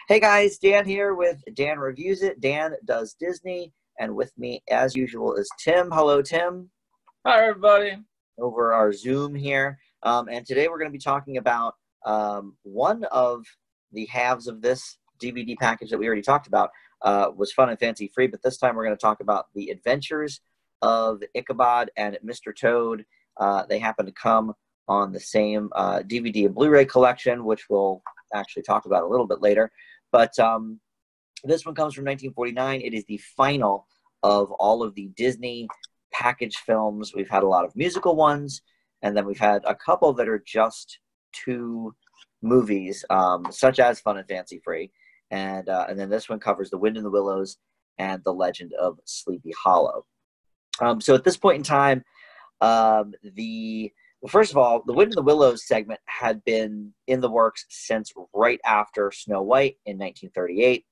Hey guys, Dan here with Dan Reviews It. Dan does Disney, and with me, as usual, is Tim. Hello, Tim. Hi, everybody. Over our Zoom here. And today we're going to be talking about one of the halves of this DVD package that we already talked about was Fun and Fancy Free, but this time we're going to talk about the adventures of Ichabod and Mr. Toad. They happen to come on the same DVD and Blu-ray collection, which we'll actually talk about a little bit later. But this one comes from 1949. It is the final of all of the Disney package films. We've had a lot of musical ones, and then we've had a couple that are just two movies, such as Fun and Fancy Free. And then this one covers The Wind in the Willows and The Legend of Sleepy Hollow. So at this point in time, first of all, the Wind in the Willows segment had been in the works since right after Snow White in 1938.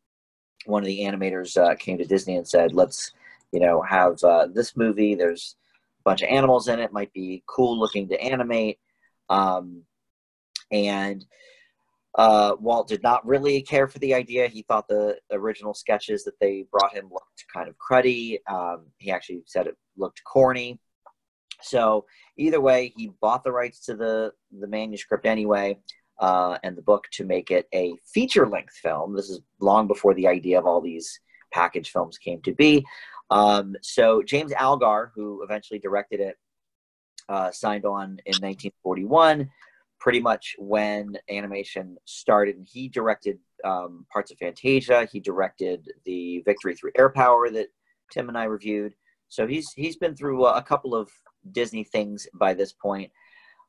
One of the animators came to Disney and said, let's, have this movie. There's a bunch of animals in it. Might be cool looking to animate. And Walt did not really care for the idea. He thought the original sketches that they brought him looked kind of cruddy. He actually said it looked corny. So either way, he bought the rights to the manuscript anyway, and the book to make it a feature-length film. This is long before the idea of all these package films came to be. So James Algar, who eventually directed it, signed on in 1941, pretty much when animation started. And he directed parts of Fantasia. He directed the Victory Through Air Power that Tim and I reviewed. So he's been through a couple of Disney things by this point.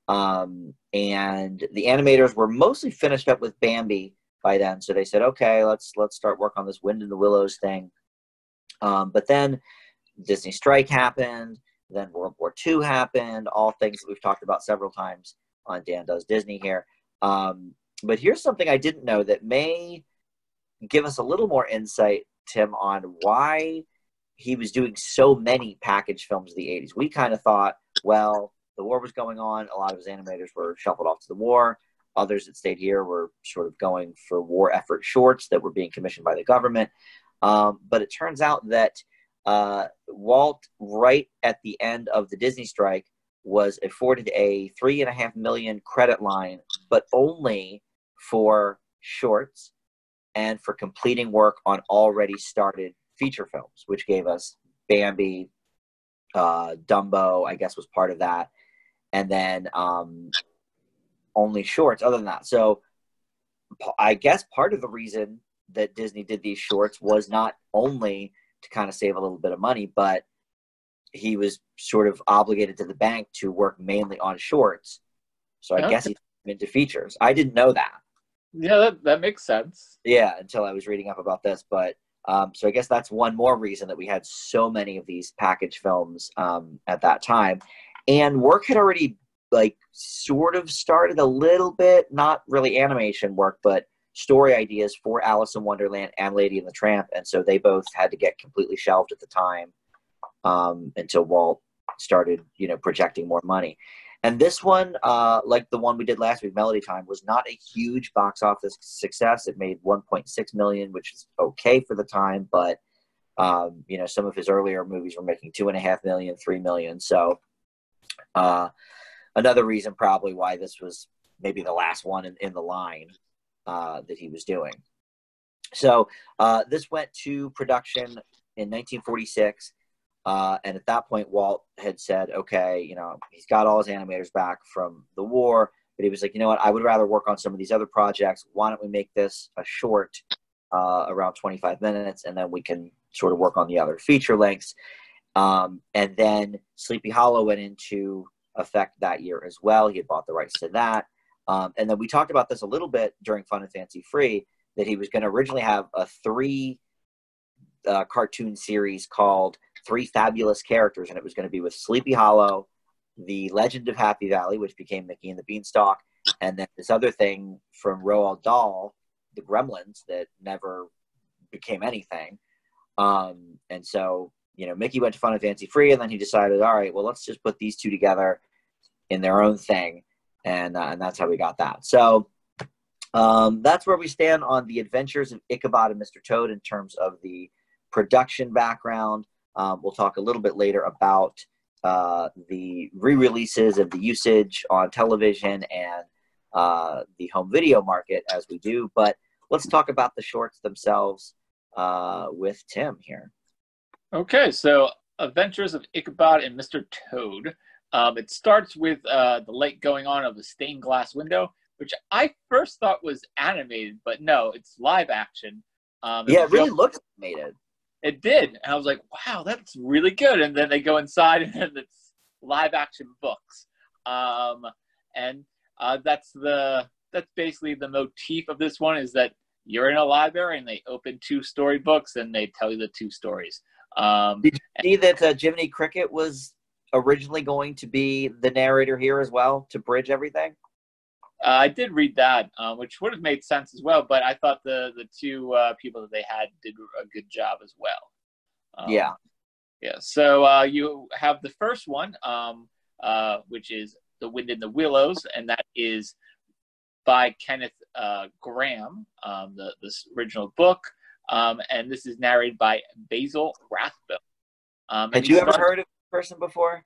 And the animators were mostly finished up with Bambi by then. So they said, okay, let's start work on this Wind in the Willows thing. But then Disney strike happened. Then World War II happened. All things that we've talked about several times on Dan Does Disney here. But here's something I didn't know that may give us a little more insight, Tim, on why he was doing so many package films of the 80s. We kind of thought, well, the war was going on. A lot of his animators were shuffled off to the war. Others that stayed here were sort of going for war effort shorts that were being commissioned by the government. But it turns out that Walt, right at the end of the Disney strike, was afforded a $3.5 million credit line, but only for shorts and for completing work on already started feature films, which gave us Bambi, Dumbo, I guess was part of that, and then only shorts other than that. So I guess part of the reason that Disney did these shorts was not only to kind of save a little bit of money, but he was sort of obligated to the bank to work mainly on shorts. So I guess he's into features. I didn't know that. Yeah, that makes sense. Yeah, until I was reading up about this. But so I guess that's one more reason that we had so many of these package films at that time. And work had already sort of started a little bit, not really animation work, but story ideas for Alice in Wonderland and Lady and the Tramp. And so they both had to get completely shelved at the time until Walt started, projecting more money. And this one, like the one we did last week, Melody Time, was not a huge box office success. It made $1.6 million, which is okay for the time. But, some of his earlier movies were making $2.5 million, $3 million. So another reason probably why this was maybe the last one in the line that he was doing. So this went to production in 1946. And at that point, Walt had said, okay, he's got all his animators back from the war, but he was like, you know what, I would rather work on some of these other projects. Why don't we make this a short, around 25 minutes, and then we can sort of work on the other feature lengths. And then Sleepy Hollow went into effect that year as well. He had bought the rights to that. And then we talked about this a little bit during Fun and Fancy Free, that he was going to originally have a 3 cartoon series called Three Fabulous Characters, and it was going to be with Sleepy Hollow, The Legend of Happy Valley, which became Mickey and the Beanstalk, and then this other thing from Roald Dahl, The Gremlins, that never became anything. And so, Mickey went to Fun and Fancy Free, and then he decided, all right, well, let's just put these two together in their own thing, and that's how we got that. So That's where we stand on the adventures of Ichabod and Mr. Toad in terms of the production background. We'll talk a little bit later about the re-releases of the usage on television and the home video market as we do. But let's talk about the shorts themselves with Tim here. Okay, so Adventures of Ichabod and Mr. Toad. It starts with the light going on of a stained glass window, which I first thought was animated, but no, it's live action. Yeah, it really looks animated. It did, and I was like, wow, that's really good. And then they go inside, and it's live action books. And that's basically the motif of this one, is that you're in a library, and they open 2-story books, and they tell you the 2 stories. Did you see that Jiminy Cricket was originally going to be the narrator here as well to bridge everything? I did read that, which would have made sense as well, but I thought the 2 people that they had did a good job as well. Yeah. So you have the first one, which is The Wind in the Willows, and that is by Kenneth Graham, this original book, and this is narrated by Basil Rathbone. Had you ever heard of this person before?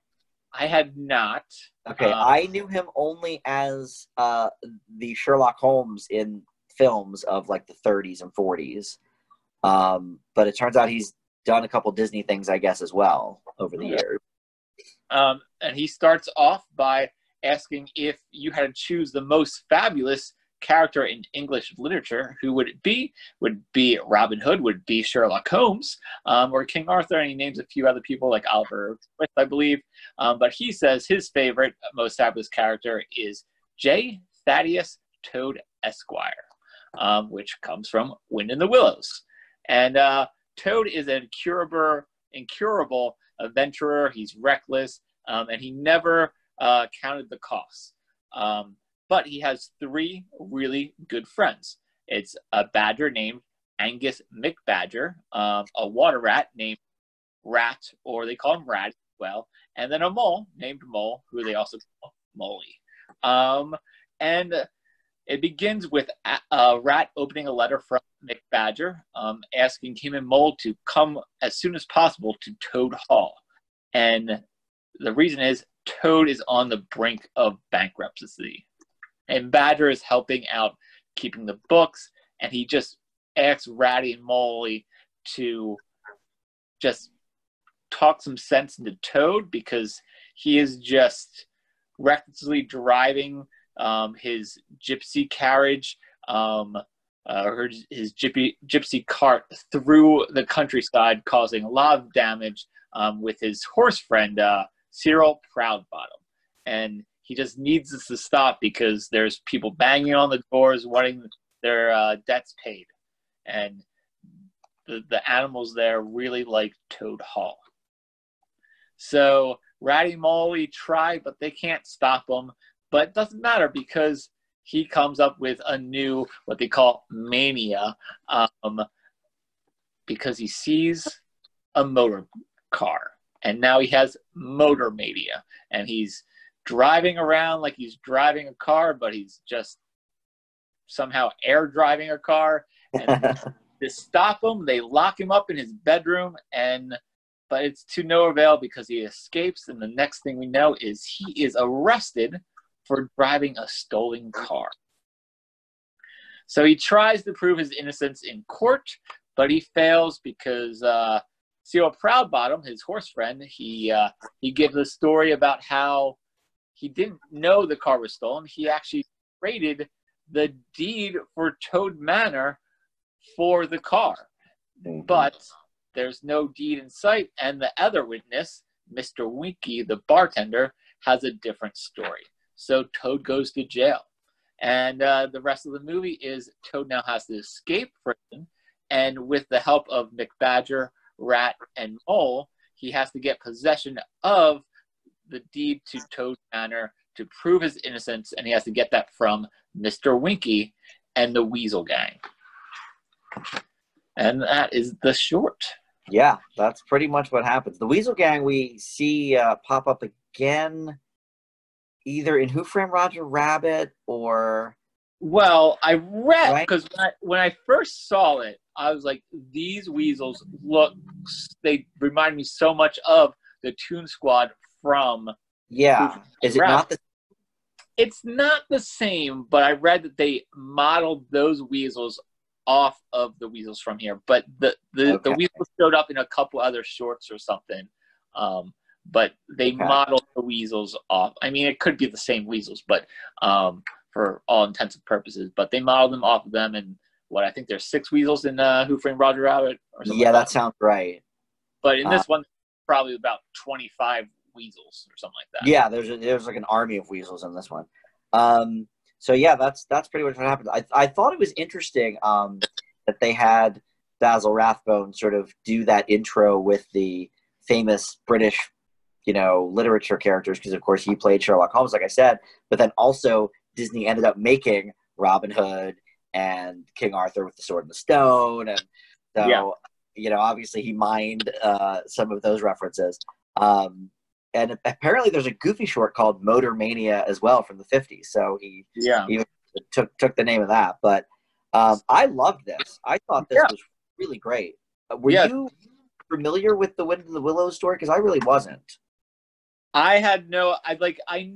I had not. Okay, I knew him only as the Sherlock Holmes in films of like the 30s and 40s. But it turns out he's done a couple Disney things, I guess, as well over the years. And he starts off by asking if you had to choose the most fabulous character in English literature, who would it be? Would it be Robin Hood? Would it be Sherlock Holmes? Or King Arthur? And he names a few other people like Oliver Twist, I believe. But he says his favorite, most fabulous character is J. Thaddeus Toad Esquire, which comes from Wind in the Willows. And Toad is an incurable adventurer. He's reckless, and he never counted the costs. But he has 3 really good friends. It's a badger named Angus McBadger, a water rat named Rat, or they call him Rat as well, and then a mole named Mole, who they also call Molly. And it begins with a rat opening a letter from McBadger, asking him and Mole to come as soon as possible to Toad Hall. And the reason is Toad is on the brink of bankruptcy. And Badger is helping out keeping the books, and he just asks Ratty and Molly to just talk some sense into Toad, because he is just recklessly driving his gypsy carriage, or his gypsy cart through the countryside, causing a lot of damage with his horse friend, Cyril Proudbottom. And he just needs this to stop because there's people banging on the doors wanting their debts paid. And the animals there really like Toad Hall. So Ratty and Molly try, but they can't stop him. But it doesn't matter, because he comes up with a new, what they call mania, because he sees a motor car. And now he has motor mania. And he's driving around like he's driving a car, but he's just somehow air driving a car. And to stop him, they lock him up in his bedroom, but it's to no avail, because he escapes, and the next thing we know is he is arrested for driving a stolen car. So he tries to prove his innocence in court, but he fails because Cyril Proudbottom, his horse friend, he gives a story about how he didn't know the car was stolen. He actually traded the deed for Toad Manor for the car. But there's no deed in sight, and the other witness, Mr. Winky, the bartender, has a different story. So Toad goes to jail. And the rest of the movie is Toad now has to escape prison, and with the help of McBadger, Rat, and Mole, he has to get possession of the deed to Toad Manor to prove his innocence, and he has to get that from Mr. Winky and the Weasel Gang. And that is the short. Yeah, that's pretty much what happens. The Weasel Gang we see pop up again either in Who Framed Roger Rabbit or Well, I read right? because when I first saw it, I was like, these weasels they remind me so much of the Toon Squad from Who Yeah. Framed Is Roger it Rabbit. not the It's not the same, but I read that they modeled those weasels off of the weasels from here. But the okay? weasels showed up in a couple other shorts or something. But they Okay. modeled the weasels off. I mean, it could be the same weasels, but for all intents and purposes. But they modeled them off of them, and what I think there's 6 weasels in Who Framed Roger Rabbit or something Yeah, like that that. sounds right. But in this one, probably about 25 weasels or something like that. Yeah, there's like an army of weasels in this one. So yeah, that's pretty much what happened. I thought it was interesting that they had Basil Rathbone sort of do that intro with the famous British, literature characters, because of course he played Sherlock Holmes, like I said. But then also Disney ended up making Robin Hood and King Arthur with the Sword and the Stone, and so obviously he mined some of those references. And apparently there's a Goofy short called Motor Mania as well from the 50s. So he took the name of that. But I loved this. I thought this was really great. Were you familiar with the Wind in the Willows story? Because I really wasn't. I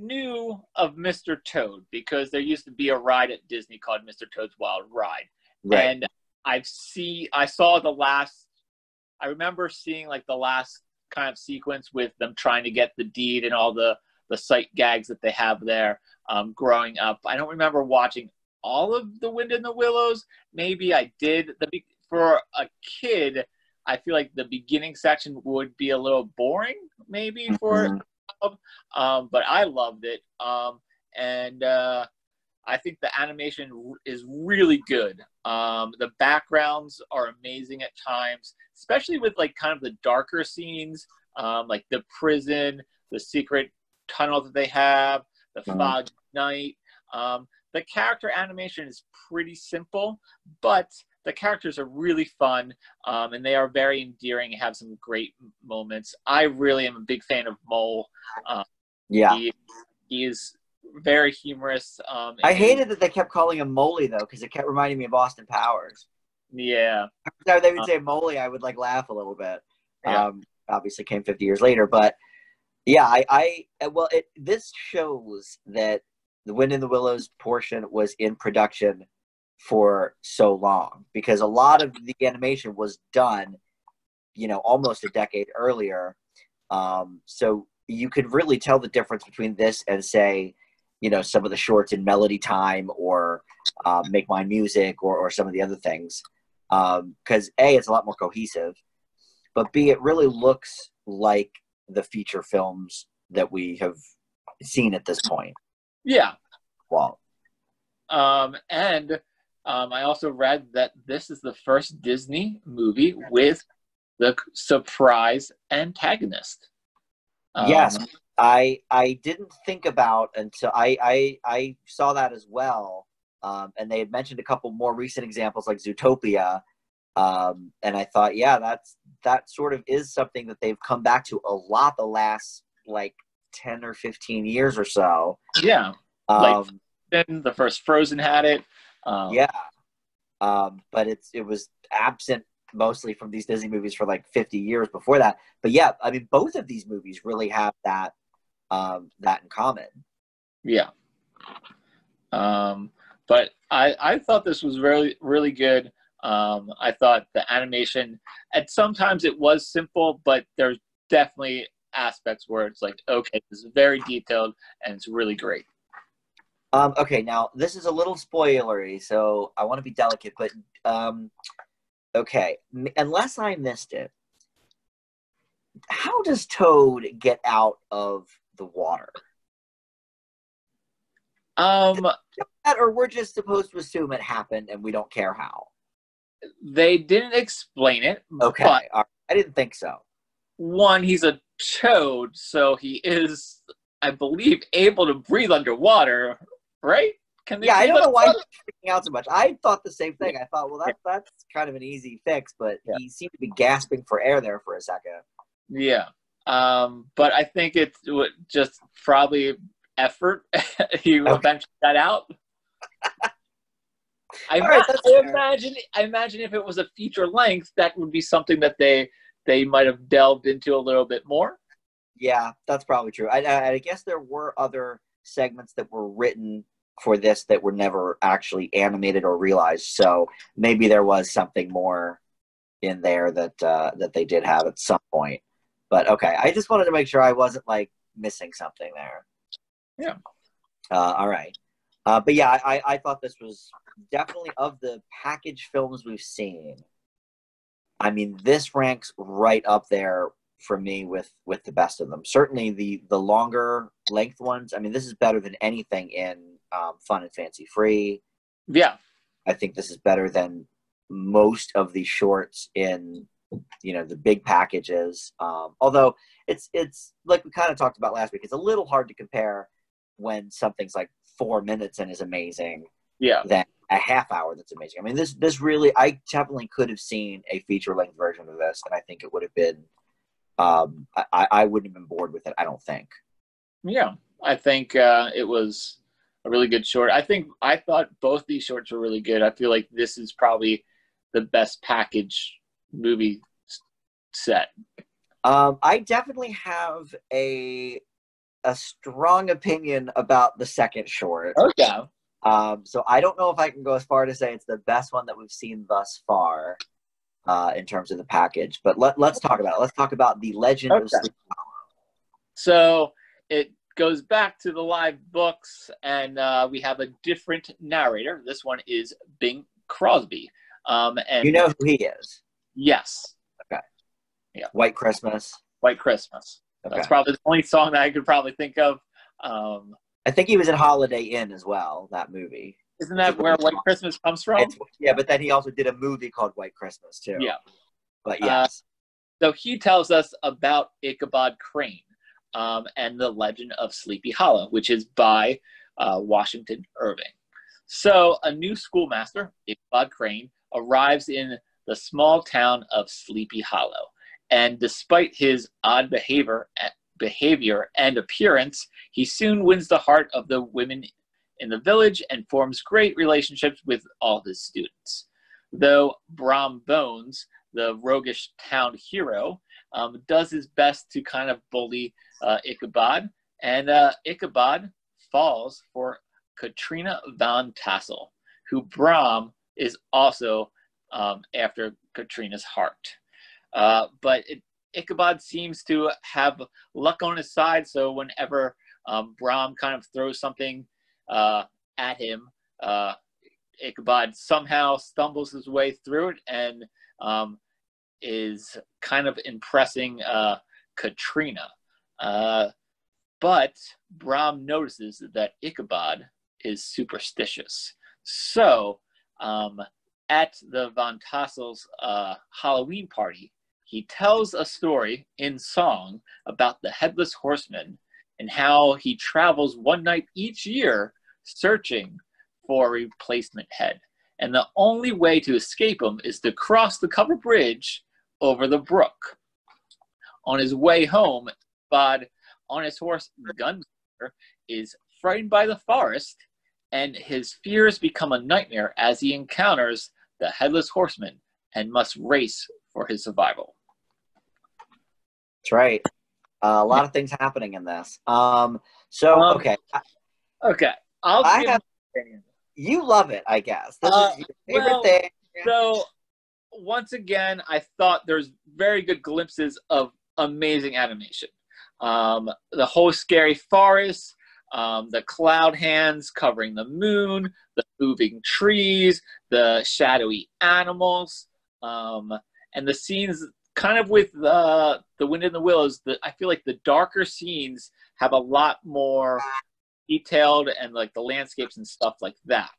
knew of Mr. Toad because there used to be a ride at Disney called Mr. Toad's Wild Ride. Right. And I remember seeing like the last kind of sequence with them trying to get the deed and all the sight gags that they have there growing up. I don't remember watching all of The Wind in the Willows. Maybe I did. For a kid, I feel like the beginning section would be a little boring, maybe for but I loved it. And I think the animation is really good. The backgrounds are amazing at times, especially with like kind of the darker scenes, like the prison, the secret tunnel that they have, the fog night. The character animation is pretty simple, but the characters are really fun, and they are very endearing and have some great moments. I really am a big fan of Mole. He is very humorous. I hated that they kept calling him Moley, though, because it kept reminding me of Austin Powers. Yeah. Every time they would say Moley, I would like laugh a little bit. Obviously came 50 years later, but yeah, this shows that the Wind in the Willows portion was in production for so long, because a lot of the animation was done, almost a decade earlier. So you could really tell the difference between this and, say, some of the shorts in Melody Time or Make Mine Music or some of the other things. Because A, it's a lot more cohesive, but B, it really looks like the feature films that we have seen at this point. Yeah. Wow. And I also read that this is the first Disney movie with the surprise antagonist. Yes, I didn't think about until I saw that as well, and they had mentioned a couple more recent examples like Zootopia, and I thought, that sort of is something that they've come back to a lot the last like 10 or 15 years or so. Yeah, like the first Frozen had it. But it was absent mostly from these Disney movies for like 50 years before that. But yeah, I mean, both of these movies really have that in common. Yeah. But I thought this was really, really good. I thought the animation, and sometimes it was simple, but there's definitely aspects where it's like, okay, this is very detailed and it's really great. Okay, now this is a little spoilery, so I want to be delicate, but okay, unless I missed it, how does Toad get out of the water? Or we're just supposed to assume it happened and we don't care how? They didn't explain it. Okay, all right. I didn't think so. One, he's a toad, so he is, I believe, able to breathe underwater, right? I don't know why he's freaking out so much. I thought the same thing. I thought, well, that's kind of an easy fix, but he seemed to be gasping for air there for a second. Yeah. But I think it's just probably effort. He eventually got out. All right, that's I fair. imagine if it was a feature length, that would be something that they might have delved into a little bit more. Yeah, that's probably true. I guess there were other segments that were written for this that were never actually animated or realized. So maybe there was something more in there that they did have at some point. But okay, I just wanted to make sure I wasn't like missing something there. Yeah. All right. But yeah, I thought this was definitely, of the package films we've seen, I mean, this ranks right up there for me with the best of them. Certainly the longer length ones. I mean, this is better than anything in Fun and Fancy Free. Yeah. I think this is better than most of the shorts in, you know, the big packages. Although it's like we kind of talked about last week, it's a little hard to compare when something's like 4 minutes and is amazing. Yeah. Than a half hour that's amazing. I mean, this really, I definitely could have seen a feature length version of this, and I think it would have been, I wouldn't have been bored with it, I don't think. Yeah. I think it was a really good short. I thought both these shorts were really good. I feel like this is probably the best package movie set. I definitely have a strong opinion about the second short. Okay. So I don't know if I can go as far to say it's the best one that we've seen thus far, in terms of the package. But let's talk about it. Let's talk about The Legend of Sleepy Hollow. So it goes back to the live books, and we have a different narrator. This one is Bing Crosby. And You know who he is? Yes. Okay. Yeah. White Christmas. White Christmas. Okay. That's probably the only song that I could probably think of. I think he was in Holiday Inn as well, that movie. Isn't that where White Christmas comes from? Yeah, but then he also did a movie called White Christmas, too. Yeah. But yes. So he tells us about Ichabod Crane and the Legend of Sleepy Hollow, which is by Washington Irving. So a new schoolmaster, Ichabod Crane, arrives in the small town of Sleepy Hollow. And despite his odd behavior and appearance, he soon wins the heart of the women in the village and forms great relationships with all his students. Though Brom Bones, the roguish town hero, does his best to kind of bully Ichabod, and Ichabod falls for Katrina Van Tassel, who Brom is also after Katrina's heart. But Ichabod seems to have luck on his side, so whenever Brom kind of throws something at him, Ichabod somehow stumbles his way through it and is kind of impressing Katrina. But Brom notices that Ichabod is superstitious. So at the Von Tassel's Halloween party, he tells a story in song about the Headless Horseman and how he travels one night each year searching for a replacement head. And the only way to escape him is to cross the covered bridge over the brook. On his way home, Bod, on his horse Gunslinger, is frightened by the forest, and his fears become a nightmare as he encounters the Headless Horseman and must race for his survival. That's right. A lot of things happening in this. Okay. Okay. You love it, I guess. This is your favorite thing. So, once again, I thought there's very good glimpses of amazing animation. The whole scary forest, the cloud hands covering the moon, the moving trees, the shadowy animals, and the scenes kind of with the wind and the willows. I feel like the darker scenes have a lot more detailed, and like the landscapes and stuff like that.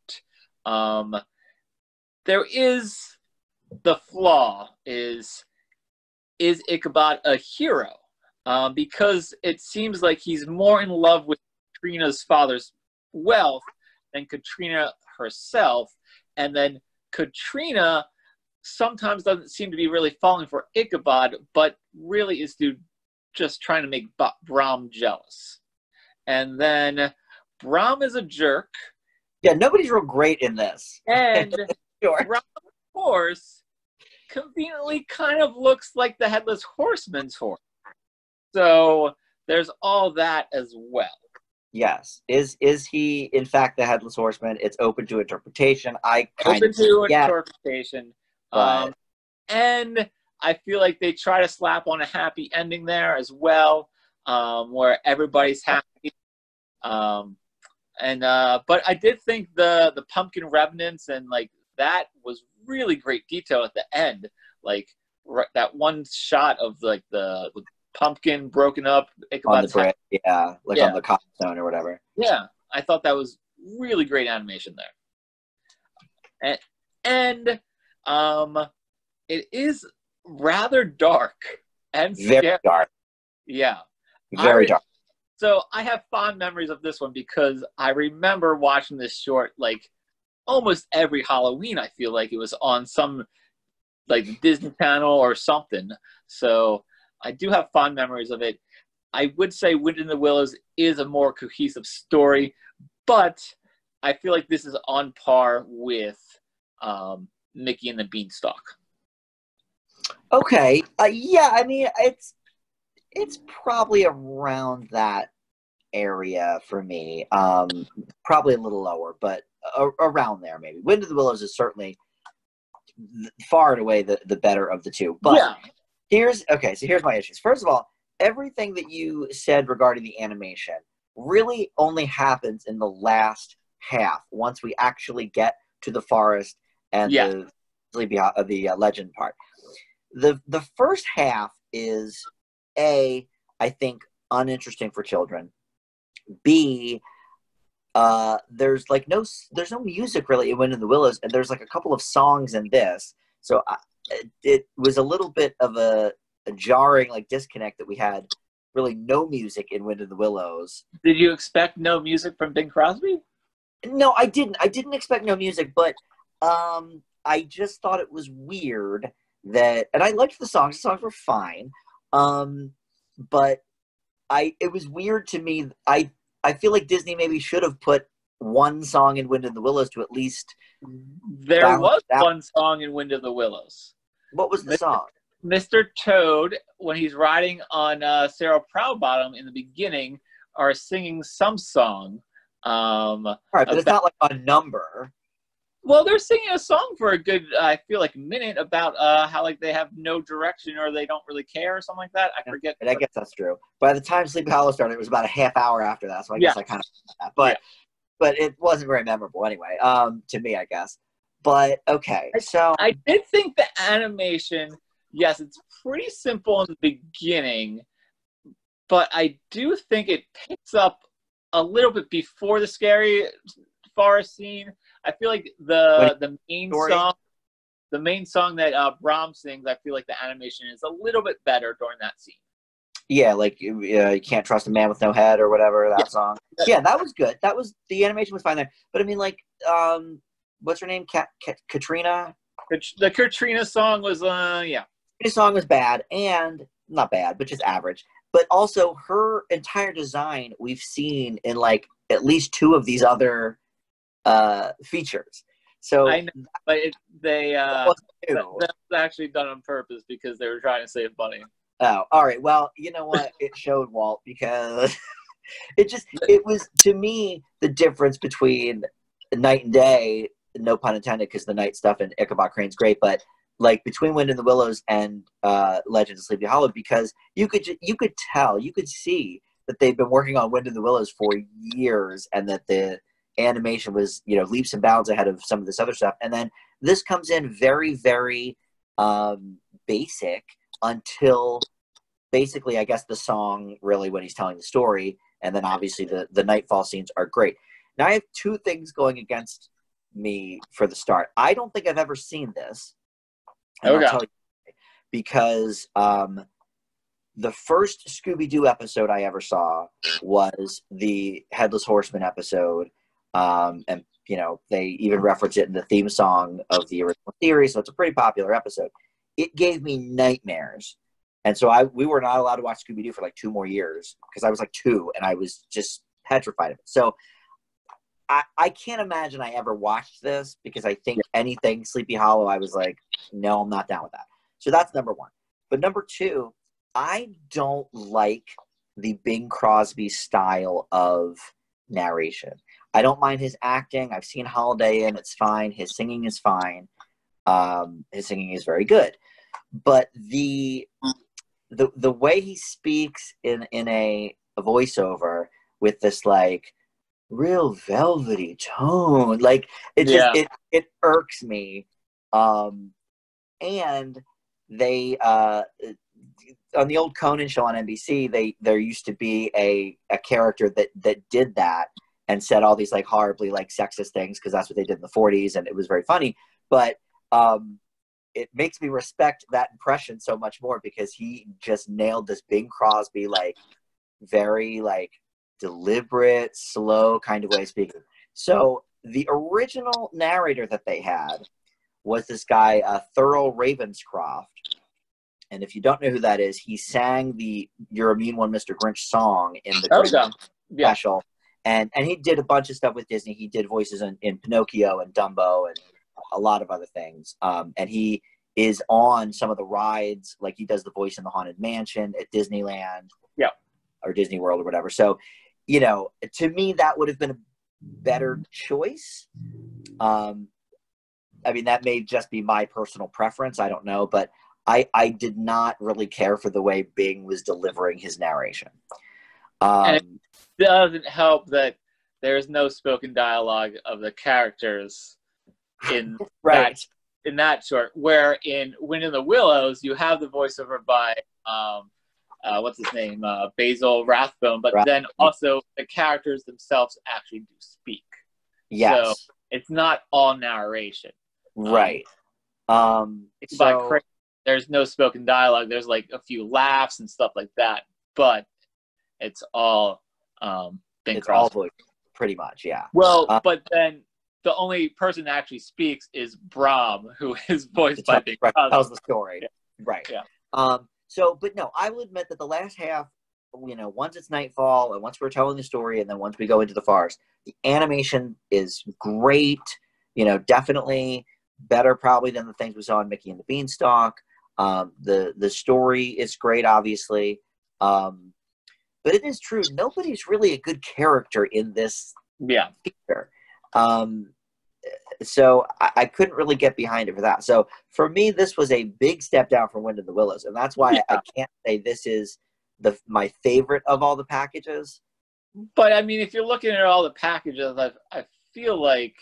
There is the flaw is Ichabod a hero? Because it seems like he's more in love with Katrina's father's wealth than Katrina herself, and then Katrina sometimes doesn't seem to be really falling for Ichabod, but really is just trying to make Brom jealous. And then Brom is a jerk, Yeah, nobody's real great in this. And Sure. Robin's horse conveniently kind of looks like the Headless Horseman's horse. So there's all that as well. Yes. Is he in fact the Headless Horseman? It's open to interpretation. I kind Open of to interpretation. but And I feel like they try to slap on a happy ending there as well, where everybody's happy. But I did think the pumpkin revenants and like that was really great detail at the end. Like that one shot of like the pumpkin broken up on the brick, on the cobblestone or whatever. Yeah, I thought that was really great animation there. And it is rather dark and very scary. dark. Yeah, very dark. So I have fond memories of this one because I remember watching this short like almost every Halloween. I feel like it was on some like Disney Channel or something. So I do have fond memories of it. I would say Wind in the Willows is a more cohesive story, but I feel like this is on par with Mickey and the Beanstalk. Okay. Yeah, I mean, it's probably around that area for me. Probably a little lower, but around there maybe. Wind of the Willows is certainly far and away the better of the two. But yeah. Here's my issues. First of all, everything that you said regarding the animation really only happens in the last half once we actually get to the forest and the legend part. The first half is I think uninteresting for children. B, there's no music really in Wind in the Willows, and there's like a couple of songs in this. So it was a little bit of a jarring like disconnect that we had really no music in Wind in the Willows. Did you expect no music from Bing Crosby? No, I didn't. I didn't expect no music, but I just thought it was weird that, and I liked the songs. The songs were fine, but it was weird to me. I feel like Disney maybe should have put one song in Wind in the Willows to at least. There was one song in Wind of the Willows. What was the song? Mr. Toad, when he's riding on Sarah Proudbottom in the beginning, are singing some song. All right, but it's not like a number. Well, they're singing a song for a good, I feel like, minute about how like they have no direction or they don't really care or something like that. I forget. I guess that's true. By the time Sleepy Hollow started, it was about a half hour after that, so I guess I kind of that. But it wasn't very memorable anyway, to me, I guess. But okay, so I did think the animation, yes, it's pretty simple in the beginning, but I do think it picks up a little bit before the scary forest scene. I feel like the main song that Brahms sings, I feel like the animation is a little bit better during that scene. Yeah, like you can't trust a man with no head or whatever, that song. Yeah, that was good. The animation was fine there. But I mean, like, what's her name? Katrina? The Katrina song was, yeah. The song was bad, and not bad, but just average. But also, her entire design we've seen in like at least two of these other features. So I know, but that's actually done on purpose because they were trying to save money. Oh, all right. Well, you know what? It showed, Walt, because it was, to me, the difference between Night and Day, no pun intended, because the night stuff in Ichabod Crane's great, but like between Wind in the Willows and Legend of Sleepy Hollow, because you could see that they've been working on Wind in the Willows for years, and that the animation was, leaps and bounds ahead of some of this other stuff. And then this comes in very, very basic until basically, I guess, the song really when he's telling the story. And then obviously the nightfall scenes are great. Now I have two things going against me for the start. I don't think I've ever seen this. And I'll tell you, because the first Scooby-Doo episode I ever saw was the Headless Horseman episode. And, they even reference it in the theme song of the original series. So it's a pretty popular episode. It gave me nightmares. And so we were not allowed to watch Scooby-Doo for like 2 more years because I was like 2 and I was just petrified of it. So I can't imagine I ever watched this, because I think anything Sleepy Hollow, I was like, no, I'm not down with that. So that's number one. But number two, I don't like the Bing Crosby style of narration. I don't mind his acting. I've seen Holiday in, it's fine. His singing is fine. His singing is very good. But the way he speaks in a voiceover with this like real velvety tone, like it irks me. And they on the old Conan show on NBC, there used to be a character that did that and said all these like horribly like sexist things, because that's what they did in the 40s, and it was very funny. But it makes me respect that impression so much more, because he just nailed this Bing Crosby, like very like deliberate, slow kind of way of speaking. So the original narrator that they had was this guy, Thurl Ravenscroft. And if you don't know who that is, he sang the You're a Mean One, Mr. Grinch song in the Grinch special. And he did a bunch of stuff with Disney. He did voices in Pinocchio and Dumbo and a lot of other things. And he is on some of the rides, like he does the voice in the Haunted Mansion at Disneyland. Yeah. Or Disney World or whatever. So, you know, to me, that would have been a better choice. I mean, that may just be my personal preference. I don't know. But I did not really care for the way Bing was delivering his narration. And it doesn't help that there's no spoken dialogue of the characters in that short. Where in Winnie the Willows, you have the voiceover by what's his name, Basil Rathbone, but then also the characters themselves actually do speak. Yes, so it's not all narration. Right. There's no spoken dialogue. There's like a few laughs and stuff like that, but it's all Bing Crosby. All voice, pretty much, yeah. Well, but then the only person that actually speaks is Brom, who is voiced by Bing Crosby. Tells the story. Yeah. Right. Yeah. So, but no, I will admit that the last half, you know, once it's nightfall and once we're telling the story and then once we go into the forest, the animation is great. You know, definitely better probably than the things we saw in Mickey and the Beanstalk. The story is great, obviously. But it is true, nobody's really a good character in this feature. So I couldn't really get behind it for that. So for me, this was a big step down from Wind in the Willows. And that's why I can't say this is my favorite of all the packages. But I mean, if you're looking at all the packages, I feel like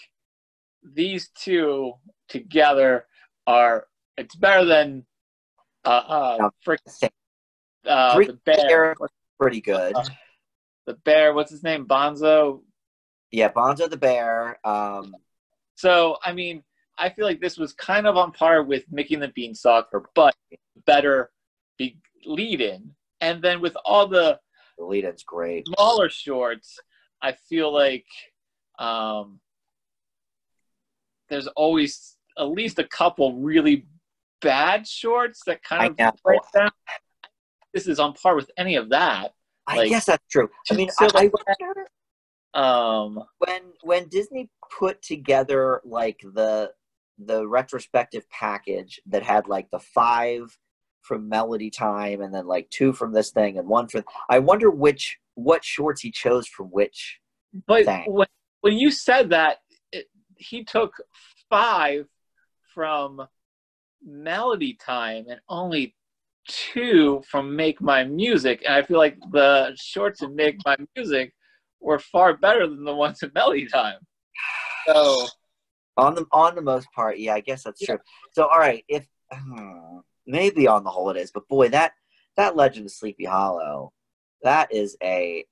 these two together it's better than the bear. Pretty good. The bear, what's his name? Bonzo? Yeah, Bonzo the bear. So, I mean, I feel like this was kind of on par with Mickey and the Beanstalk, but better lead-in. And then with all the lead-in's great. Smaller shorts, I feel like there's always at least a couple really bad shorts that kind of break down. This is on par with any of that. I guess that's true. I mean, so I wonder when Disney put together like the retrospective package that had like the 5 from Melody Time and then like 2 from this thing and 1 for. I wonder what shorts he chose from which. But thing. When you said that, he took 5 from Melody Time and only 2 from Make My Music, and I feel like the shorts in Make My Music were far better than the ones in Melody Time. So on the most part, yeah, I guess that's true. So all right, if maybe on the whole it is, but boy, that Legend of Sleepy Hollow, that is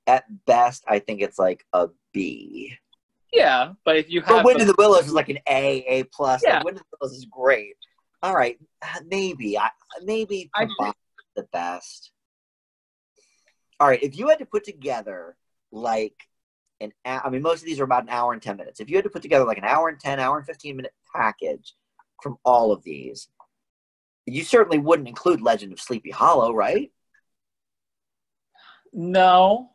at best, I think it's like a B. Yeah, but if you have, but Wind in the Willows is like an A+. Yeah, like Wind in the Willows is great. All right, maybe the best. All right, if you had to put together like I mean, most of these are about an hour and 10 minutes. If you had to put together like an hour and 10, hour and 15 minute package from all of these, you certainly wouldn't include Legend of Sleepy Hollow, right? No,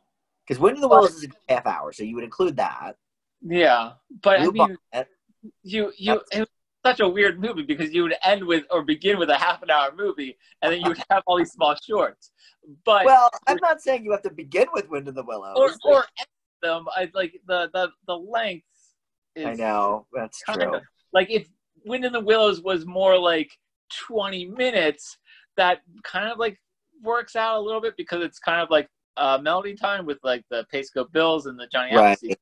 because Wind in the Willows is a half hour, so you would include that. Yeah, but I You mean, bought it. it was such a weird movie because you would end with or begin with a half an hour movie, and then you would have all these small shorts. But Well, I'm not saying you have to begin with Wind in the Willows. or end them. I like the length is. I know, that's Kind true. of like if Wind in the Willows was more like 20 minutes, that kind of like works out a little bit because it's kind of like melody time with like the Paceco Bills and the Johnny Appleseed. Right.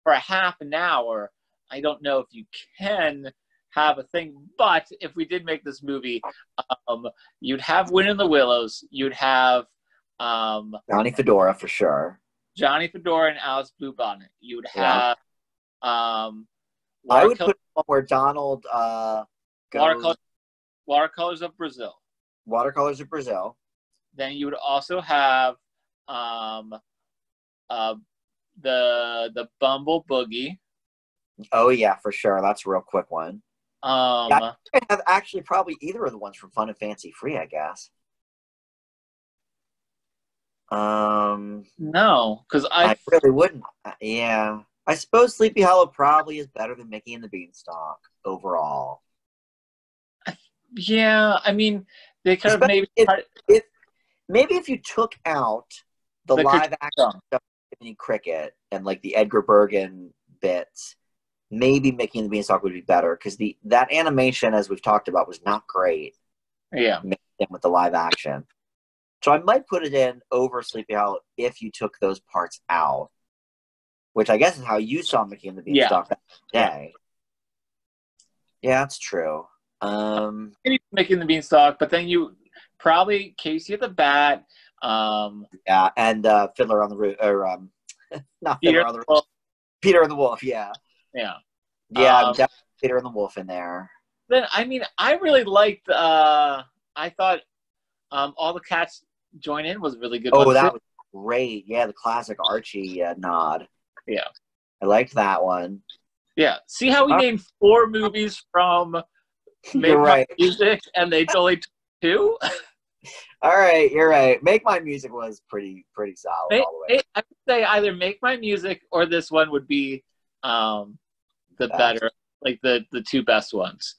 For a half an hour, I don't know if you can have a thing, but if we did make this movie, you'd have Wind in the Willows, you'd have Johnny Fedora for sure. Johnny Fedora and Alice Bluebonnet. You would have I would put one where Donald goes Watercolors of Brazil. Watercolors of Brazil. Then you would also have the Bumble Boogie. Oh yeah, for sure. That's a real quick one. I have actually probably either of the ones from Fun and Fancy Free, I guess. No, because I really wouldn't. Yeah, I suppose Sleepy Hollow probably is better than Mickey and the Beanstalk overall. Yeah, I mean, they could have maybe maybe if you took out the live action stuff with Jiminy Cricket and like the Edgar Bergen bits, maybe Mickey and the Beanstalk would be better because that animation, as we've talked about, was not great. Yeah, with the live action. So I might put it in over Sleepy Hollow if you took those parts out, which I guess is how you saw Mickey and the Beanstalk that day. Yeah, that's true. Mickey and the Beanstalk, but then you probably Casey at the Bat. Yeah, and Fiddler on the Roof, or not Peter Fiddler on the Roof. Peter and the Wolf. Yeah. Yeah. Yeah, definitely Peter and the Wolf in there. Then I mean, I really liked. I thought All the Cats Join In was a really good. Oh, that was great. Yeah, the classic Archie nod. Yeah, I liked that one. Yeah. See how we named 4 movies from Make My Music, and they only took 2. All right, you're right. Make My Music was pretty solid all the way. I would say either Make My Music or this one would be the better, like the 2 best ones.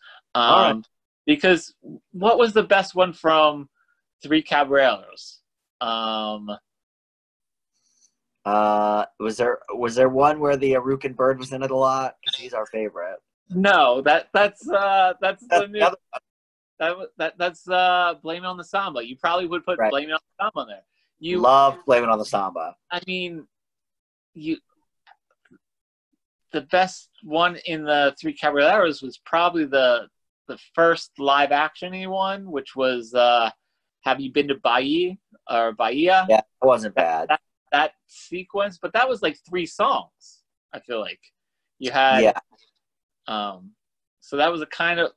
Because what was the best one from Three Caballeros? Was there one where the Arucan bird was in it a lot? Because he's our favorite. No, that's the new. That's Blame It on the Samba. You probably would put Blame It on the Samba on there. You love Blame It on the Samba. I mean, the best one in the Three Caballeros was probably the first live action one, which was Have You Been to Bahia? Yeah, it wasn't bad. That sequence, but that was like 3 songs. I feel like you had. So that was the problem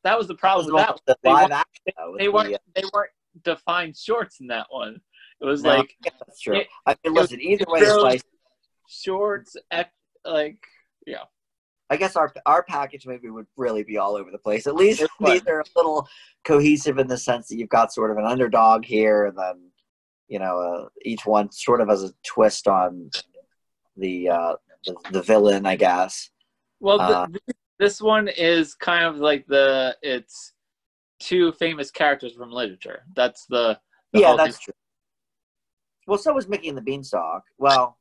with that. The live action. They weren't defined shorts in that one. It was that's true. I mean, listen, either way, it's shorts, I guess our package maybe would really be all over the place. At least these are a little cohesive in the sense that you've got sort of an underdog here, and then each one sort of has a twist on the villain, I guess. Well, this one is kind of like it's 2 famous characters from literature. That's the that's true. Well, so was Mickey and the Beanstalk. Well,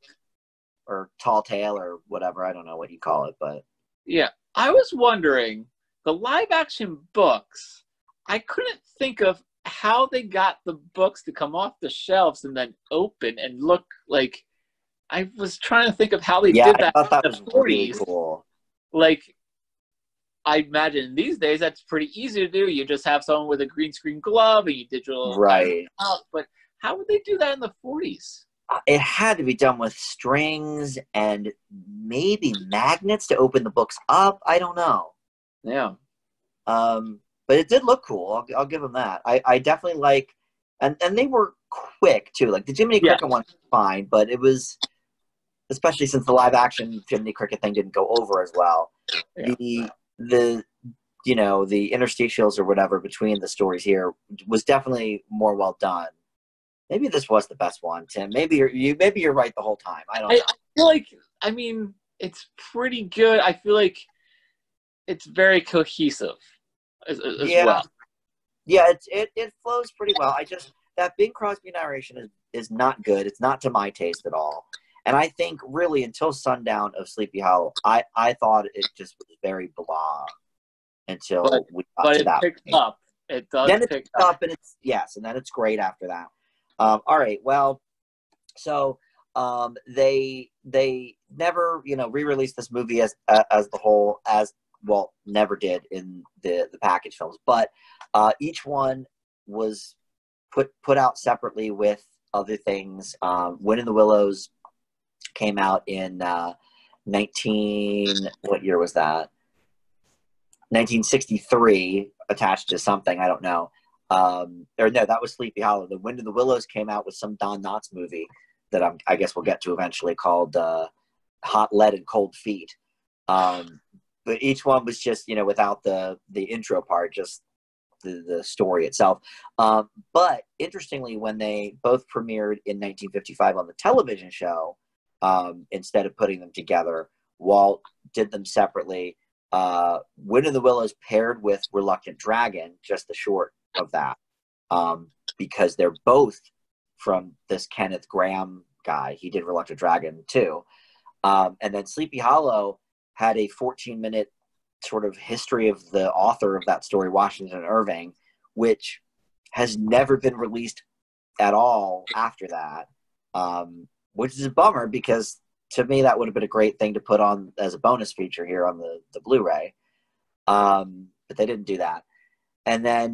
or Tall Tale or whatever. I don't know what you call it, but yeah. I was wondering, the live action books, I couldn't think of how they got the books to come off the shelves and then open and look like. I was trying to think of how they did that. I thought that in was the 40s. really cool. Like, I imagine these days that's pretty easy to do. You just have someone with a green screen glove and you digital out. But how would they do that in the 40s? It had to be done with strings and maybe magnets to open the books up. I don't know. Yeah. But it did look cool. I'll give them that. I definitely like, and they were quick too. Like the Jiminy Cricket one was fine, but it was, especially since the live action Jiminy Cricket thing didn't go over as well. Yeah. The interstitials or whatever between the stories here was definitely more well done. Maybe this was the best one, Tim. Maybe you're right the whole time. I don't know. I feel like, I mean, it's pretty good. I feel like it's very cohesive as well. Yeah, it flows pretty well. That Bing Crosby narration is not good. It's not to my taste at all. And I think really until Sundown of Sleepy Hollow, I thought it just was very blah until we got to that. But it picks up. It does then pick up, and and then it's great after that. All right, well, so they never re-released this movie as the whole never did in the package films, but each one was put out separately with other things. Winnie the Willows came out in what year was that? 1963, attached to something, I don't know. Or no, that was Sleepy Hollow. The Wind of the Willows came out with some Don Knotts movie that I guess we'll get to eventually, called Hot Lead and Cold Feet. But each one was just, without the intro part, just the story itself. But interestingly, when they both premiered in 1955 on the television show, instead of putting them together, Walt did them separately. Wind of the Willows paired with Reluctant Dragon, just the short of that, because they're both from this Kenneth Grahame guy. He did Reluctant Dragon too. And then Sleepy Hollow had a 14-minute sort of history of the author of that story, Washington Irving, which has never been released at all after that, which is a bummer, because to me that would have been a great thing to put on as a bonus feature here on the Blu-ray. But they didn't do that. And then,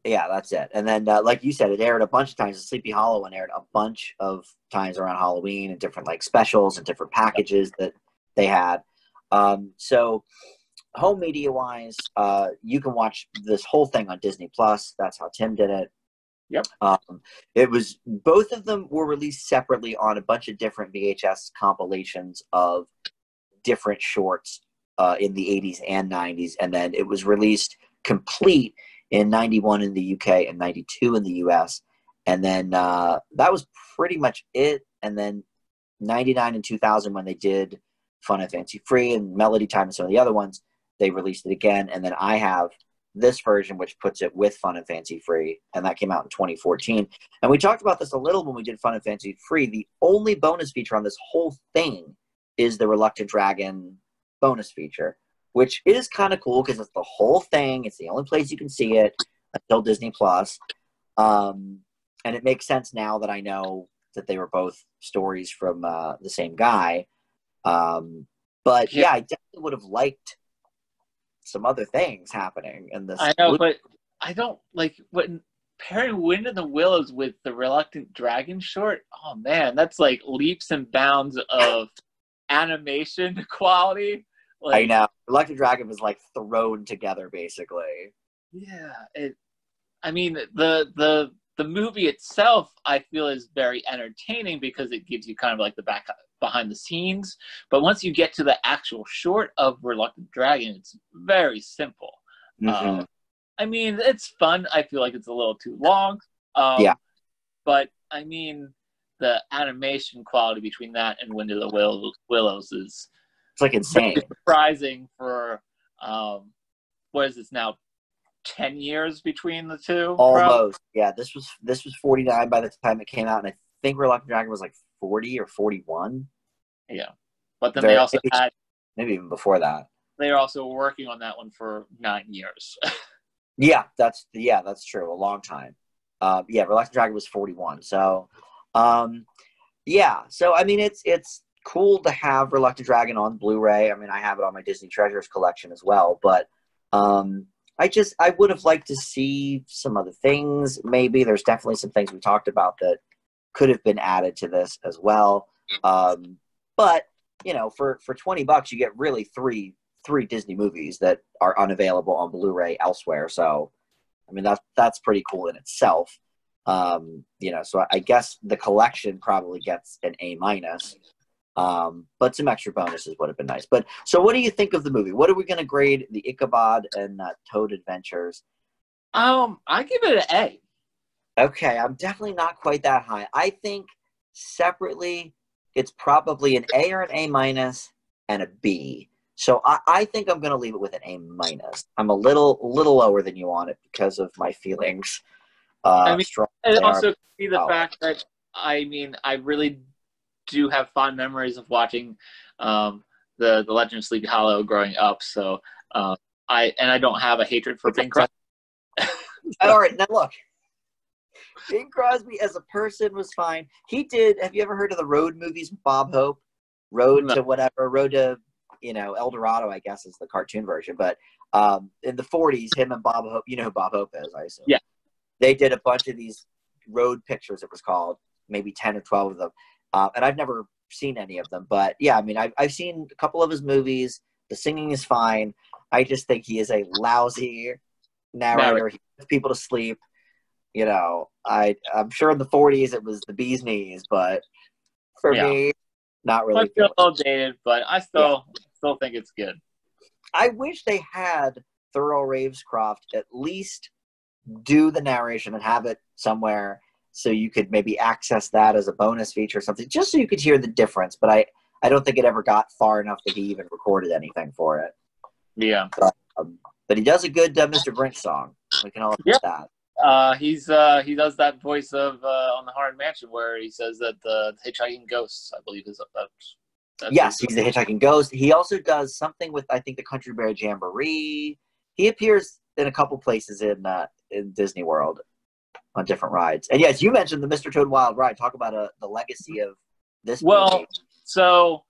that's it. And then, like you said, it aired a bunch of times. The Sleepy Hollow one aired a bunch of times around Halloween, and different like specials and different packages that they had. So home media wise, you can watch this whole thing on Disney Plus. That's how Tim did it. Yep. It was, both of them were released separately on a bunch of different VHS compilations of different shorts in the 80s and 90s. And then it was released complete in 91 in the UK and 92 in the US. And then that was pretty much it. And then 99 and 2000, when they did Fun and Fancy Free and Melody Time and some of the other ones, they released it again. And then I have this version, which puts it with Fun and Fancy Free, and that came out in 2014. And we talked about this a little when we did Fun and Fancy Free. The only bonus feature on this whole thing is the Reluctant Dragon bonus feature, which is kind of cool because it's the whole thing. It's the only place you can see it until Disney Plus. And it makes sense now that I know that they were both stories from the same guy. But yeah, I definitely would have liked some other things happening in this. I know, but I don't like pairing Wind in the Willows with the Reluctant Dragon short. Oh man, that's like leaps and bounds of animation quality. Like, I know. Reluctant Dragon was like thrown together basically. Yeah, I mean, the movie itself, I feel, is very entertaining because it gives you kind of like the behind the scenes. But once you get to the actual short of Reluctant Dragon, it's very simple. Mm-hmm. I mean, it's fun. I feel like it's a little too long. But I mean, the animation quality between that and Wind of the Willows is, it's like insane. Surprising for what is this now? 10 years between the two? Almost. Probably? Yeah, this was 49 by the time it came out, and I think Reluctant Dragon was like 40 or 41. Yeah. But then they also had, maybe even before that. They were also working on that one for 9 years. Yeah, that's true. A long time. Reluctant Dragon was 41. So, So I mean, it's cool to have Reluctant Dragon on Blu-ray. I mean, I have it on my Disney Treasures collection as well. But I would have liked to see some other things. Maybe there's definitely some things we talked about that could have been added to this as well. But for $20, you get really three Disney movies that are unavailable on Blu-ray elsewhere. So, I mean, that's pretty cool in itself. So I guess the collection probably gets an A-. But some extra bonuses would have been nice. But so what do you think of the movie? What are we going to grade the Ichabod and Toad Adventures? I give it an A. Okay, I'm definitely not quite that high. I think separately it's probably an A or an A minus and a B. So I think I'm going to leave it with an A minus. I'm a little lower than you on it because of my feelings. I mean, it also could be the fact that, I mean, I really do have fond memories of watching the Legend of Sleepy Hollow growing up. So I don't have a hatred for Bing Crosby. All right, now look. Bing Crosby as a person was fine. He did. Have you ever heard of the Road movies with Bob Hope? Road to El Dorado, I guess is the cartoon version. But in the 40s, him and Bob Hope, you know who Bob Hope is, I assume. Yeah. They did a bunch of these road pictures, it was called, maybe 10 or 12 of them. And I've never seen any of them. But yeah, I mean, I've seen a couple of his movies. The singing is fine. I just think he is a lousy narrator. He puts people to sleep. You know, I'm sure in the 40s it was the bee's knees, but for me, not really. Might feel outdated, but I still think it's good. I wish they had Thurl Ravenscroft at least do the narration and have it somewhere so you could maybe access that as a bonus feature or something, just so you could hear the difference. But I don't think it ever got far enough that he even recorded anything for it. Yeah. But he does a good Mr. Grinch song. We can all admit that. He does that voice of on the Haunted Mansion where he says that the hitchhiking ghosts, I believe, is that's yes, he's the hitchhiking ghost. He also does something with, I think, the Country Bear Jamboree. He appears in a couple places in Disney World on different rides. And yes, you mentioned the Mr. Toad Wild Ride. Talk about the legacy of this movie. So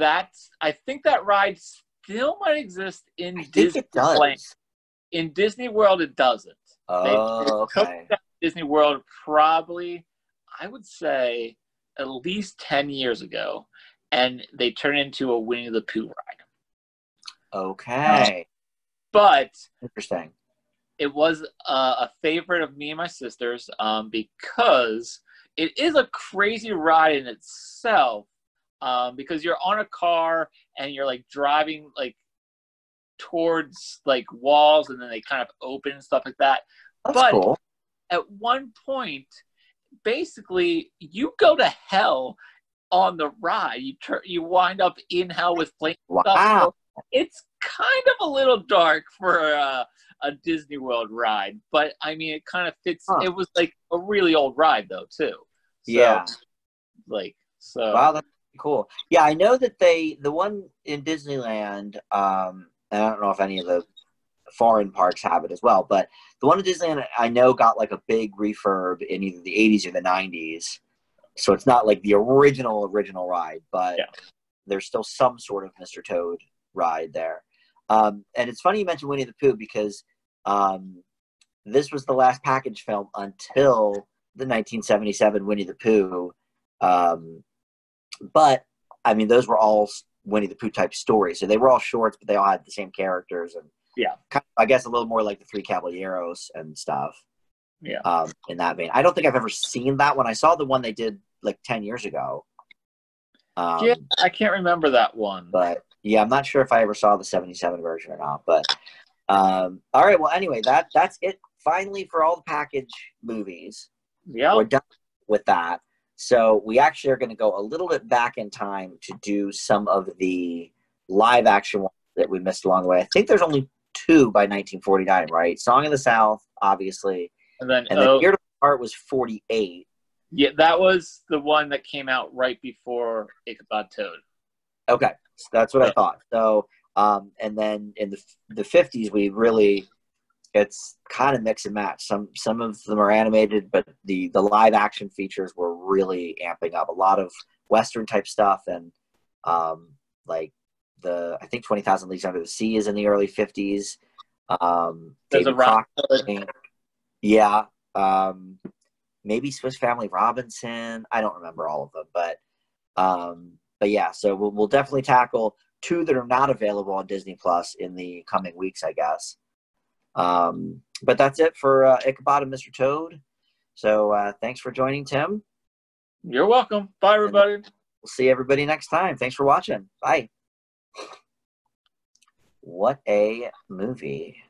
I think that ride still might exist in Disney. It does. In Disney World, it doesn't. Oh, okay. Disney World probably, I would say, at least 10 years ago, and they turned into a Winnie the Pooh ride. Okay. But interesting. It was a favorite of me and my sisters because it is a crazy ride in itself because you're on a car and you're like driving like towards like walls and then they kind of open and stuff like that. That's cool. At one point, basically, you go to hell on the ride. You wind up in hell with flames. Wow. So it's kind of a little dark for a Disney World ride, but I mean, it kind of fits. Huh. It was like a really old ride, though, too. So, yeah. Wow, that's cool. Yeah, I know that the one in Disneyland, and I don't know if any of the foreign parks have it as well, but the one in Disneyland I know got like a big refurb in either the 80s or the 90s. So it's not like the original ride, but there's still some sort of Mr. Toad ride there. And it's funny you mentioned Winnie the Pooh because this was the last package film until the 1977 Winnie the Pooh. But, I mean, those were all Winnie the Pooh type stories. So they were all shorts, but they all had the same characters. And kind of, I guess a little more like the Three Caballeros and stuff. Yeah. In that vein. I don't think I've ever seen that one. I saw the one they did like 10 years ago. I can't remember that one. But yeah, I'm not sure if I ever saw the 77 version or not. But all right. Well, anyway, that's it finally for all the package movies. Yeah. We're done with that. So we actually are going to go a little bit back in time to do some of the live action ones that we missed along the way. I think there's only 2 by 1949, right? Song of the South, obviously. And then Year to Part was 48. Yeah, that was the one that came out right before Ichabod Toad. Okay, so that's what I thought. So, and then in the 50s, we really, it's kind of mix and match. Some of them are animated, but the live action features were really amping up. A lot of Western type stuff, and like I think 20,000 Leagues Under the Sea is in the early 50s. There's a rock. Yeah. Maybe Swiss Family Robinson. I don't remember all of them, but yeah. So we'll definitely tackle 2 that are not available on Disney Plus in the coming weeks, I guess. But that's it for Ichabod and Mr. Toad. So thanks for joining, Tim. You're welcome. Bye, everybody. We'll see everybody next time. Thanks for watching. Bye. What a movie.